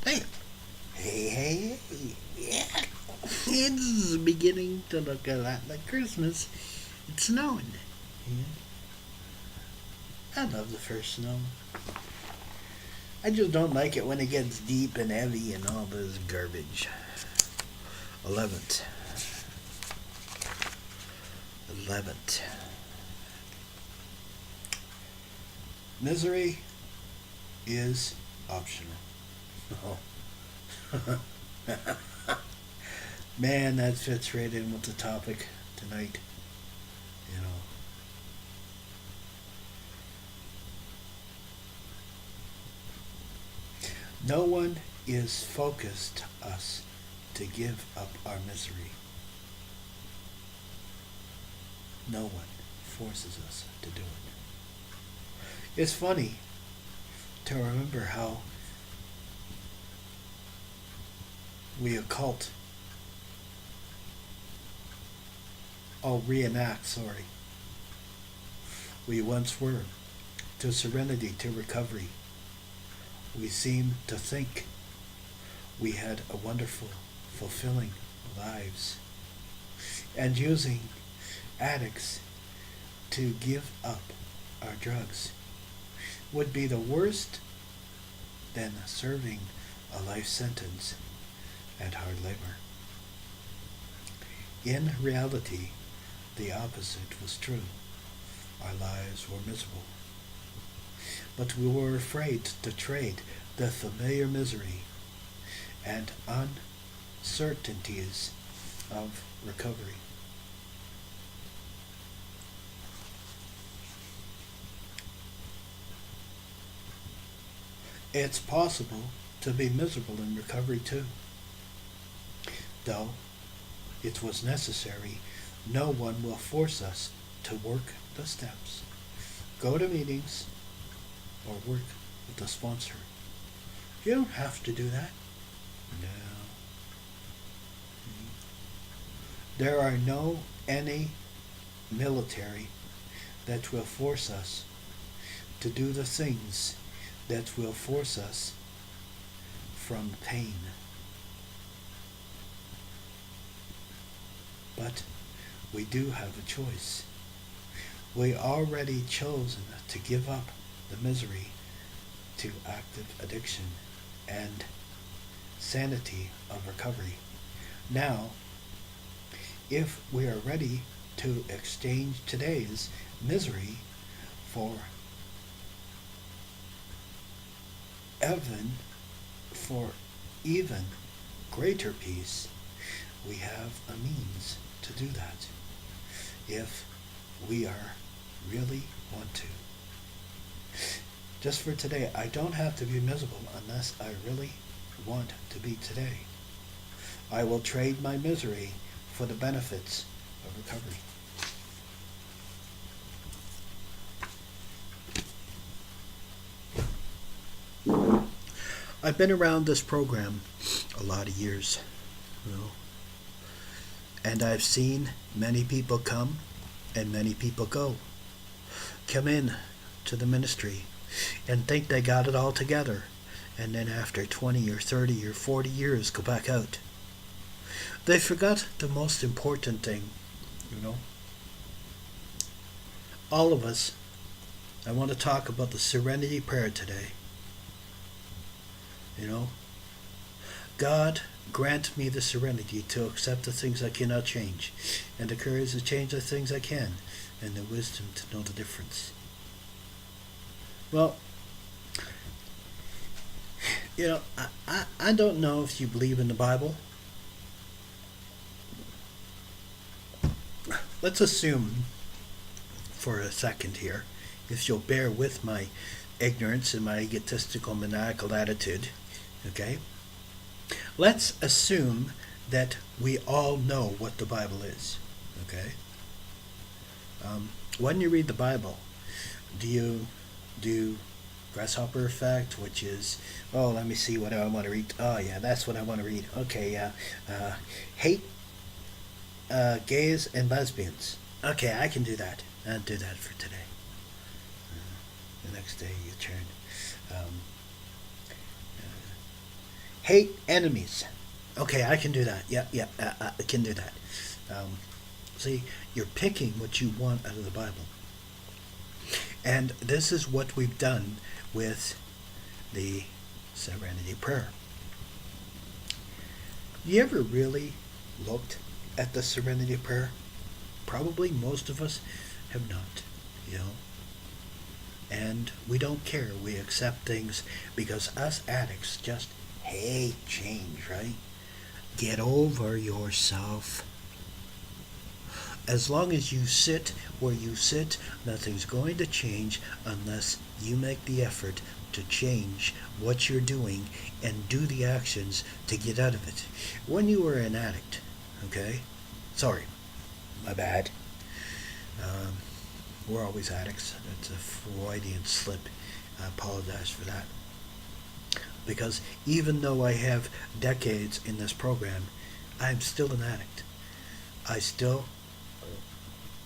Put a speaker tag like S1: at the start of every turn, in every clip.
S1: Hey, hey, yeah. It's beginning to look a lot like Christmas. It's snowing. Yeah. I love the first snow. I just don't like it when it gets deep and heavy and all this garbage. 11th. 11th. Misery is optional. Oh. Man, that fits right in with the topic tonight. You know. No one is focused us to give up our misery. No one forces us to do it. It's funny to remember how we occult reenact, sorry. We once were, to serenity, to recovery. We seem to think we had a wonderful, fulfilling lives. And using addicts to give up our drugs would be the worst than serving a life sentence at hard labor. In reality, the opposite was true. Our lives were miserable. But we were afraid to trade the familiar misery and uncertainties of recovery. It's possible to be miserable in recovery too. Though it was necessary, no one will force us to work the steps, go to meetings, or work with a sponsor. You don't have to do that. No. There are no any military that will force us to do the things that will force us from pain. But we do have a choice. We already chosen to give up the misery to active addiction and sanity of recovery. Now, if we are ready to exchange today's misery for even even greater peace, we have a means to do that if we are really want to. Just for today, I don't have to be miserable unless I really want to be today. I will trade my misery for the benefits of recovery. I've been around this program a lot of years, and I've seen many people come and many people go. Come in to the ministry and think they got it all together, and then after 20 or 30 or 40 years go back out. They forgot the most important thing, All of us, I want to talk about the Serenity prayer today. God, grant me the serenity to accept the things I cannot change, and the courage to change the things I can, and the wisdom to know the difference. Well, I don't know if you believe in the Bible. Let's assume for a second here, if you'll bear with my ignorance and my egotistical maniacal attitude, okay? Let's assume that we all know what the Bible is, okay? When you read the Bible, do you do grasshopper effect, which is, let me see what I want to read. Oh, yeah, that's what I want to read. Okay, yeah. Hate gays and lesbians. Okay, I can do that. I'll do that for today. The next day you turn. hate enemies. Okay, I can do that. Yeah, yeah, I can do that. See, you're picking what you want out of the Bible. And this is what we've done with the Serenity prayer. You ever really looked at the Serenity prayer? Probably most of us have not, you know. And we don't care. We accept things because us addicts just hate change, right? Get over yourself. As long as you sit where you sit, nothing's going to change unless you make the effort to change what you're doing and do the actions to get out of it. When you were an addict, okay? Sorry, my bad. We're always addicts. It's a Freudian slip. I apologize for that. Because even though I have decades in this program, I'm still an addict. I still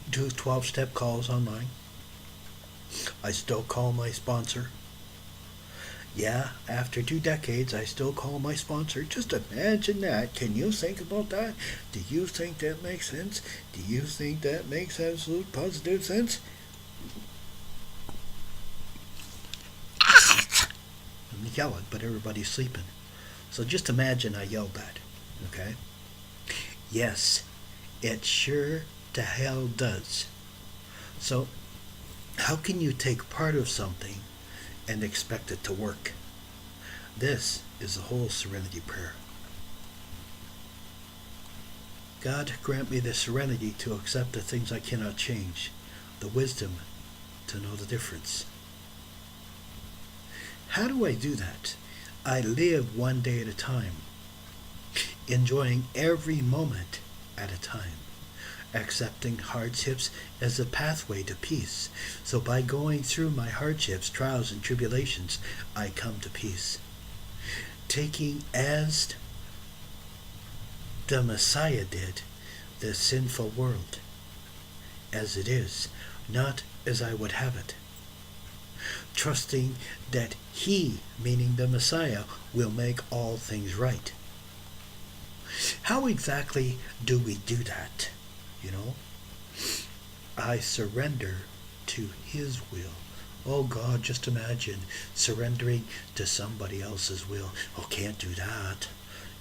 S1: do 12-step calls online. I still call my sponsor. Yeah, after 2 decades, I still call my sponsor. Just imagine that. Can you think about that? Do you think that makes sense? Do you think that makes absolute positive sense? I'm yelling, but everybody's sleeping. So just imagine I yelled that, okay? Yes, it sure to hell does. So, how can you take part of something and expect it to work? This is the whole Serenity prayer. God, grant me the serenity to accept the things I cannot change, the wisdom to know the difference. How do I do that? I live one day at a time, enjoying every moment at a time, accepting hardships as a pathway to peace. So by going through my hardships, trials, and tribulations, I come to peace. Taking as the Messiah did the sinful world as it is, not as I would have it. Trusting that He, meaning the Messiah, will make all things right. How exactly do we do that? You know, I surrender to His will. Oh God, just imagine surrendering to somebody else's will. Oh, can't do that.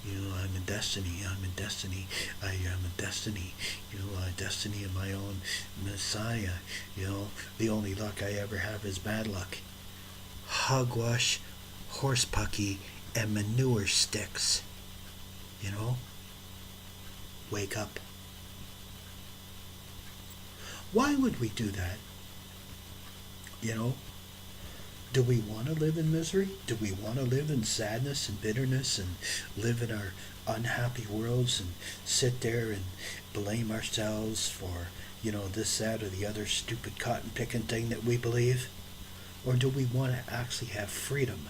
S1: You know, I'm in destiny. I am in destiny. You know, destiny of my own Messiah. You know, the only luck I ever have is bad luck. Hogwash, horse pucky, and manure sticks. You know? Wake up. Why would we do that? You know? Do we want to live in misery? Do we want to live in sadness and bitterness and live in our unhappy worlds and sit there and blame ourselves for, you know, this, that, or the other stupid cotton picking thing that we believe? Or do we want to actually have freedom?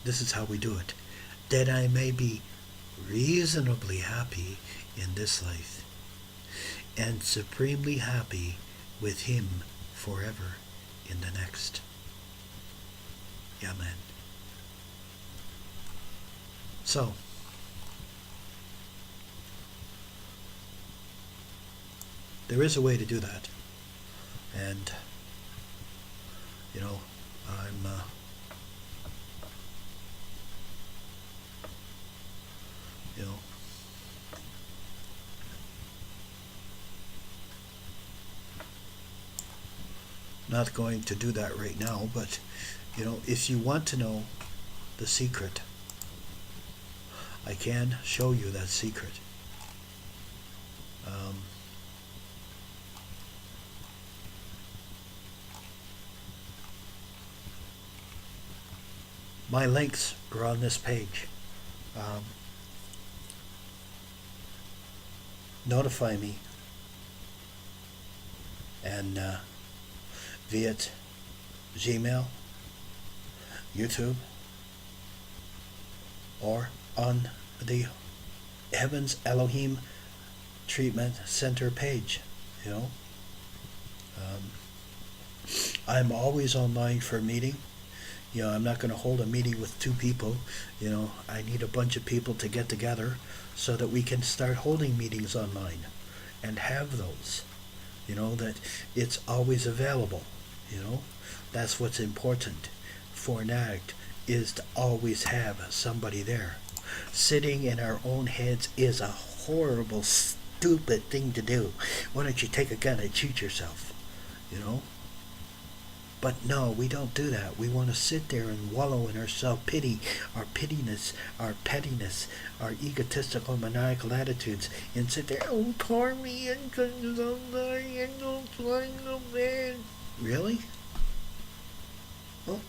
S1: This is how we do it. That I may be reasonably happy in this life and supremely happy with Him forever in the next. Amen. So, there is a way to do that. And, you know, I'm you know, not going to do that right now, but, you know, if you want to know the secret, I can show you that secret. My links are on this page. Notify me and via Gmail, YouTube, or on the Heavens Elohiym Treatment Center page. You know, I'm always online for a meeting. I'm not going to hold a meeting with two people. I need a bunch of people to get together so that we can start holding meetings online and have those. That it's always available. That's what's important for an addict, is to always have somebody there. Sitting in our own heads is a horrible, stupid thing to do. Why don't you take a gun and shoot yourself? But no, we don't do that. We want to sit there and wallow in our self-pity, our pittiness, our pettiness, our egotistical, maniacal attitudes, and sit there, oh, poor me, and I'm sorry, and don't fly no bad. Really? Well,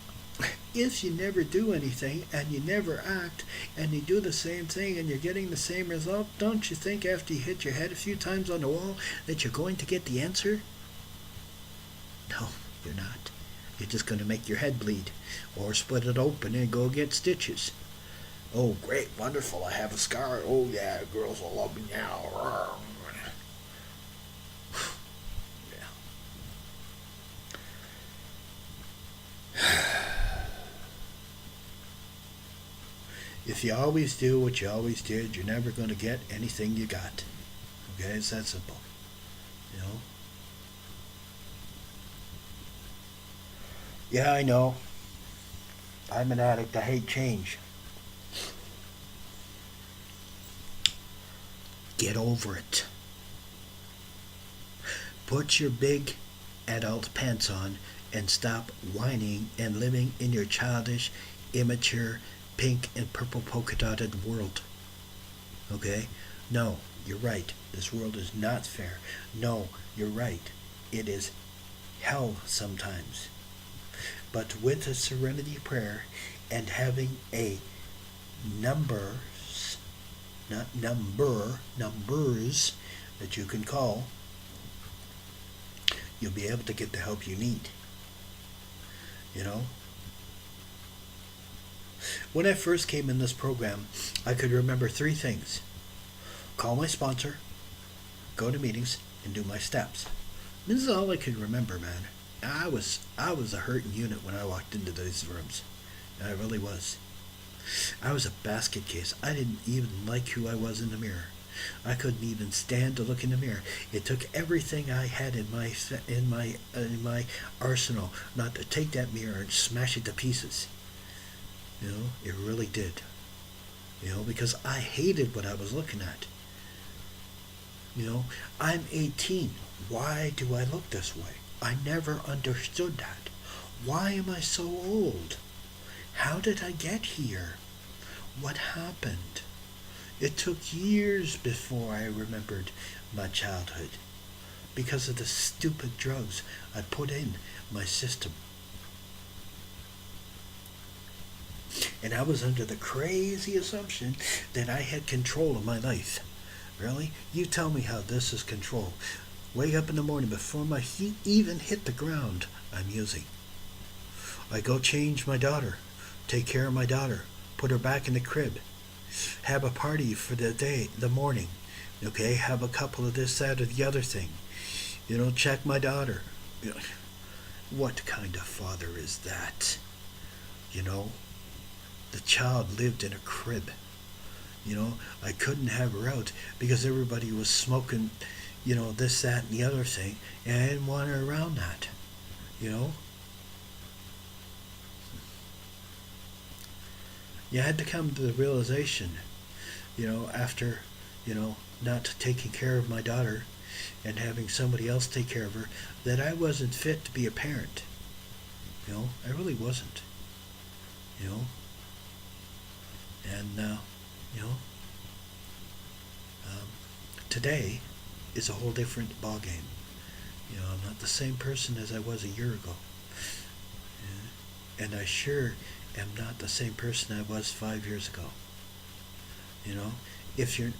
S1: if you never do anything, and you never act, and you do the same thing, and you're getting the same result, don't you think after you hit your head a few times on the wall that you're going to get the answer? No, you're not. You're just going to make your head bleed, or split it open and go get stitches. Oh, great, wonderful, I have a scar. Oh, yeah, girls will love me now. If you always do what you always did, you're never going to get anything you got. Okay, it's that simple. Yeah, I know. I'm an addict. I hate change. Get over it. Put your big adult pants on and stop whining and living in your childish, immature, pink and purple polka dotted world. Okay? No, you're right. This world is not fair. No, you're right. It is hell sometimes. But with a serenity prayer and having a numbers that you can call, you'll be able to get the help you need. When I first came in this program, I could remember 3 things. Call my sponsor, go to meetings, and do my steps. This is all I could remember, man. I was a hurting unit when I walked into these rooms. I really was. I was a basket case. I didn't even like who I was in the mirror. I couldn't even stand to look in the mirror. It took everything I had in my arsenal not to take that mirror and smash it to pieces. It really did. Because I hated what I was looking at. I'm 18. Why do I look this way? I never understood that. Why am I so old? How did I get here? What happened? It took years before I remembered my childhood because of the stupid drugs I put in my system. And I was under the crazy assumption that I had control of my life. Really? You tell me how this is control. Wake up in the morning before my feet even hit the ground, I'm using. I go change my daughter, take care of my daughter, put her back in the crib, have a party for the morning, okay, have a couple of this, that, or the other thing, check my daughter. What kind of father is that? The child lived in a crib. I couldn't have her out because everybody was smoking, this, that, and the other thing, and I didn't want her around that, You had to come to the realization, after, not taking care of my daughter and having somebody else take care of her, that I wasn't fit to be a parent. I really wasn't. And, today is a whole different ballgame. I'm not the same person as I was a year ago. And I sure am not the same person I was 5 years ago. If you're,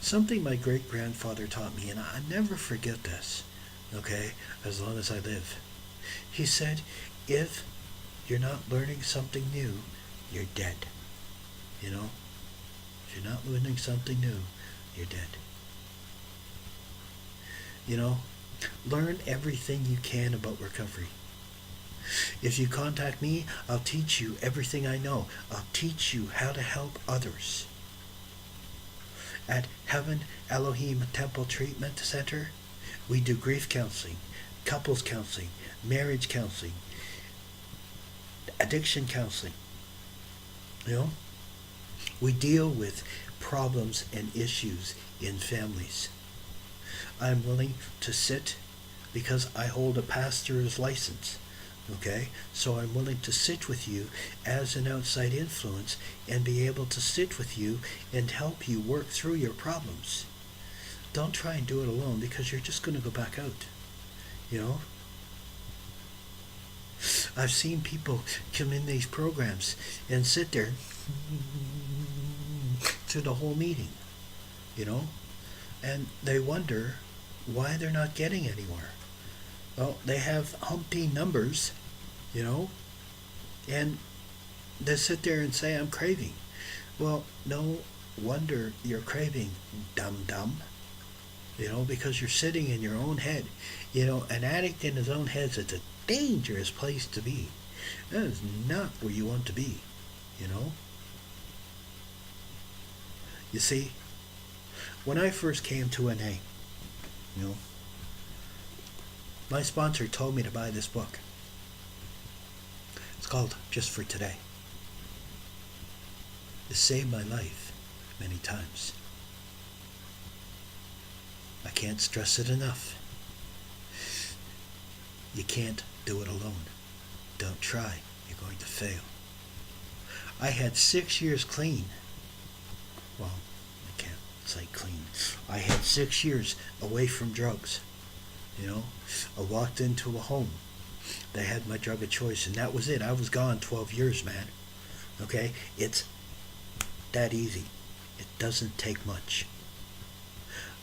S1: something my great-grandfather taught me, and I never forget this, okay, as long as I live. He said, if you're not learning something new, you're dead. If you're not learning something new, you're dead. Learn everything you can about recovery. If you contact me, I'll teach you everything I know. I'll teach you how to help others. At Heaven Elohiym Temple Treatment Center, we do grief counseling, couples counseling, marriage counseling, addiction counseling. You know, we deal with problems and issues in families. I'm willing to sit because I hold a pastor's license. Okay? So I'm willing to sit with you as an outside influence and be able to sit with you and help you work through your problems. Don't try and do it alone because you're just going to go back out. You know? I've seen people come in these programs and sit there through the whole meeting. You know? And they wonder why they're not getting anywhere. Well, they have humpty numbers, you know, and they sit there and say, I'm craving. Well, no wonder you're craving, dum-dum, you know, because you're sitting in your own head. You know, an addict in his own head is a dangerous place to be. That is not where you want to be, you know. You see, when I first came to NA, you know, my sponsor told me to buy this book. It's called Just for Today. It saved my life many times. I can't stress it enough. You can't do it alone. Don't try. You're going to fail. I had 6 years clean. Well, I can't say clean. I had 6 years away from drugs. You know, I walked into a home. They had my drug of choice, and that was it. I was gone 12 years, man. Okay? It's that easy. It doesn't take much.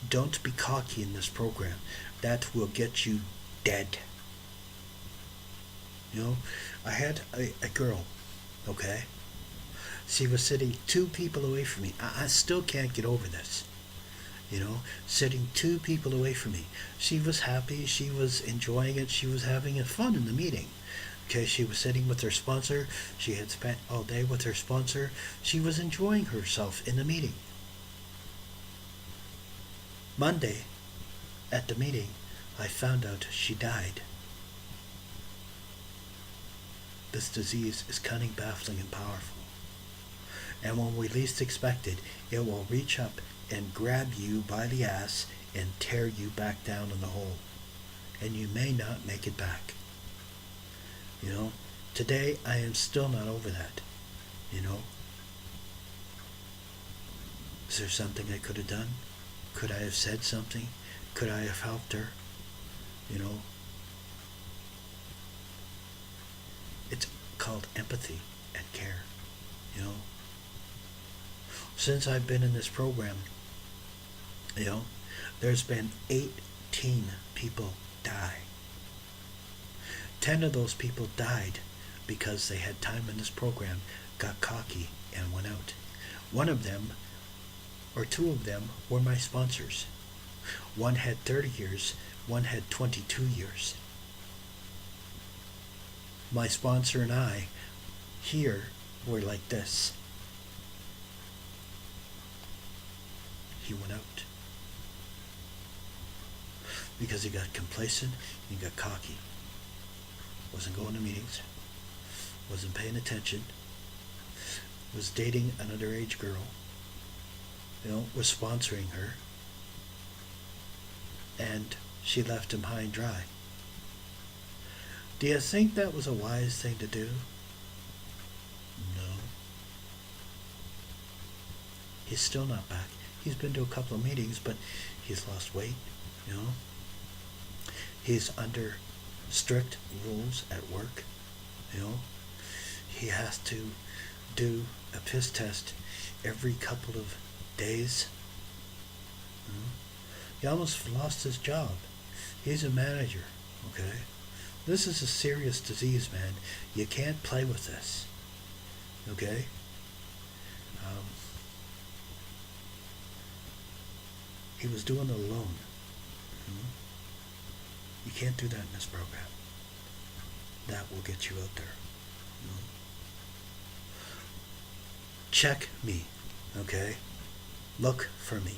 S1: Don't be cocky in this program. That will get you dead. You know, I had a girl, okay? She was sitting 2 people away from me. I still can't get over this. You know, sitting 2 people away from me. She was happy, she was enjoying it, she was having fun in the meeting. Okay, she was sitting with her sponsor, she had spent all day with her sponsor, she was enjoying herself in the meeting. Monday, at the meeting, I found out she died. This disease is cunning, baffling, and powerful. And when we least expect it, it will reach up and grab you by the ass and tear you back down in the hole. And you may not make it back. You know, today I am still not over that. You know, is there something I could have done? Could I have said something? Could I have helped her? You know, it's called empathy and care. You know, since I've been in this program, you know, there's been 18 people die. 10 of those people died because they had time in this program, got cocky, and went out. One of them, or 2 of them, were my sponsors. One had 30 years, one had 22 years. My sponsor and I here were like this. He went out. Because he got complacent, he got cocky. Wasn't going to meetings, wasn't paying attention, was dating an underage girl, you know, was sponsoring her, and she left him high and dry. Do you think that was a wise thing to do? No. He's still not back. He's been to a couple of meetings, but he's lost weight, you know. He's under strict rules at work, you know. He has to do a piss test every couple of days. You know? He almost lost his job. He's a manager, okay? This is a serious disease, man. You can't play with this, okay? He was doing it alone. You can't do that in this program. that will get you out there. You know? Check me, okay? Look for me.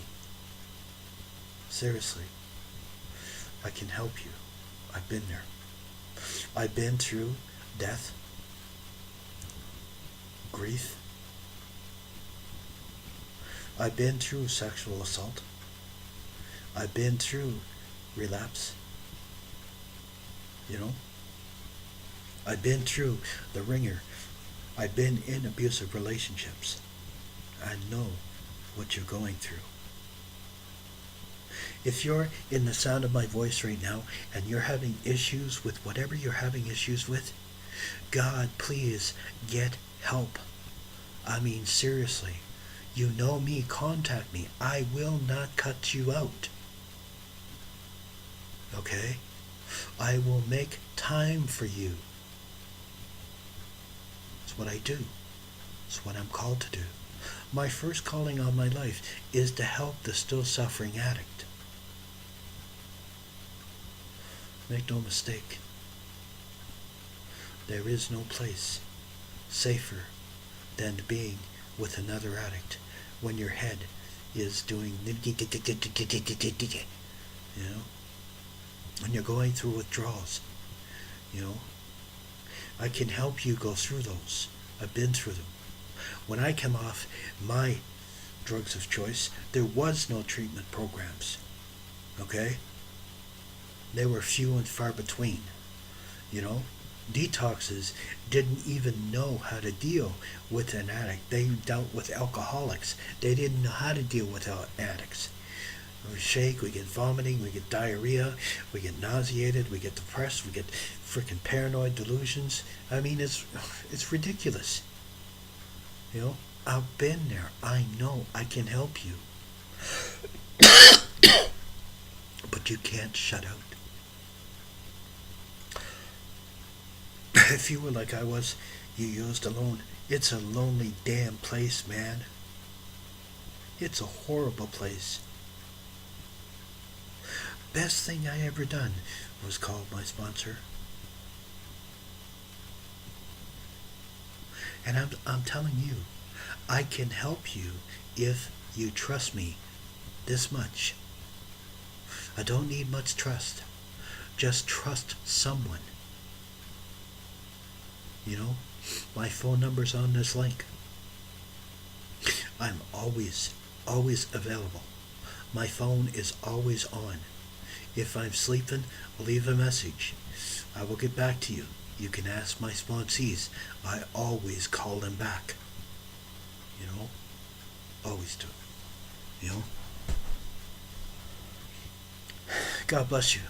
S1: Seriously. I can help you. I've been there. I've been through death, grief. I've been through sexual assault. I've been through relapse. You know? I've been through the ringer. I've been in abusive relationships. I know what you're going through. If you're in the sound of my voice right now and you're having issues with whatever you're having issues with, God, please get help. I mean, seriously. You know me, contact me. I will not cut you out. Okay? I will make time for you. It's what I do. It's what I'm called to do. My first calling on my life is to help the still suffering addict. Make no mistake. There is no place safer than being with another addict when your head is doing, you know, when you're going through withdrawals, you know. I can help you go through those. I've been through them. When I came off my drugs of choice, there was no treatment programs. Okay? They were few and far between. You know? Detoxes didn't even know how to deal with an addict. They dealt with alcoholics. They didn't know how to deal with addicts. We shake, we get vomiting, we get diarrhea, we get nauseated, we get depressed, we get freaking paranoid delusions. I mean, it's ridiculous. You know, I've been there. I know I can help you. But you can't shut out. If you were like I was, you used alone. It's a lonely damn place, man. It's a horrible place. Best thing I ever done was call my sponsor. And I'm telling you, I can help you if you trust me this much. I don't need much trust. Just trust someone. You know, my phone number's on this link. I'm always available. My phone is always on. If I'm sleeping, leave a message. I will get back to you. You can ask my sponsees. I always call them back. You know? Always do. You know? God bless you.